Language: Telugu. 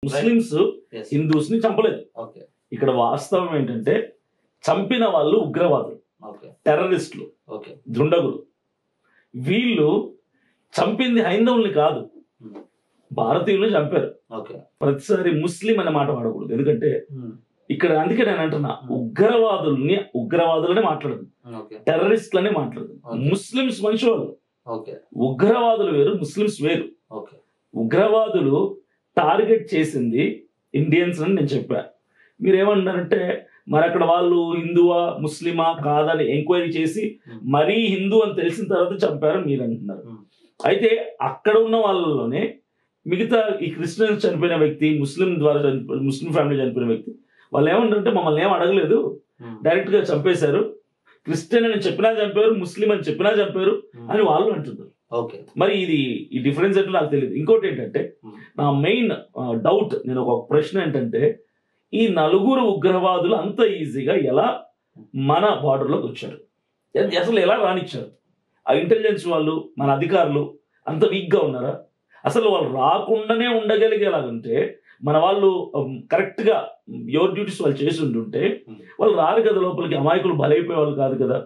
Muslims Yes. హిందూస్ ని చంపలేదు. ఓకే ఇక్కడ వాస్తవం ఏంటంటే చంపిన వాళ్ళు ఉగ్రవాదులు, ఓకే టెర్రరిస్టులు, ఓకే దుండగులు. వీళ్ళు చంపింది హైందవుల్ని కాదు, భారతీయుల్ని చంపారు. ఓకే ప్రతిసారి ముస్లిం అనే మాట వాడకూడదు, ఎందుకంటే ఇక్కడ అందుకే నేను అంటున్నా ఉగ్రవాదులనే మాట్లాడదు, ఓకే టెర్రరిస్టులనే మాట్లాడదు. Okay. ముస్లిమ్స్ మంచి వాళ్ళు, ఓకే ఉగ్రవాదులు వేరు, ముస్లిమ్స్ వేరు. ఓకే ఉగ్రవాదులు టార్గెట్ చేసింది ఇండియన్స్ అని నేను చెప్పా. మీరేమన్నారంటే మరి అక్కడ వాళ్ళు హిందువా ముస్లిమా కాదని ఎంక్వైరీ చేసి మరీ హిందూ అని తెలిసిన తర్వాత చంపారని మీరు అంటున్నారు. అయితే అక్కడ ఉన్న వాళ్ళలోనే మిగతా ఈ క్రిస్టియన్స్ చనిపోయిన వ్యక్తి, ముస్లిం ద్వారా ముస్లిం ఫ్యామిలీ చనిపోయిన వ్యక్తి, వాళ్ళు ఏమంటారంటే మమ్మల్ని ఏం అడగలేదు, డైరెక్ట్ గా చంపేశారు, క్రిస్టియన్ అని చెప్పినా చంపారు, ముస్లిం అని చెప్పినా చంపారు అని వాళ్ళు అంటున్నారు. ఓకే మరి ఈ డిఫరెన్స్ ఏంటో నాకు తెలియదు. ఇంకోటి ఏంటంటే నా మెయిన్ డౌట్, నేను ఒక ప్రశ్న ఏంటంటే ఈ నలుగురు ఉగ్రవాదులు అంత ఈజీగా ఎలా మన బార్డర్లోకి వచ్చారు, అసలు ఎలా రానిచ్చారు? ఆ ఇంటెలిజెన్స్ వాళ్ళు, మన అధికారులు అంత వీక్గా ఉన్నారా? అసలు వాళ్ళు రాకుండానే ఉండగలిగేలాగంటే మన వాళ్ళు కరెక్ట్గా ఎవరి డ్యూటీస్ వాళ్ళు చేసి ఉంటుంటే వాళ్ళు రారు కదా లోపలికి, అమాయకులు బలైపోయే వాళ్ళు కాదు కదా.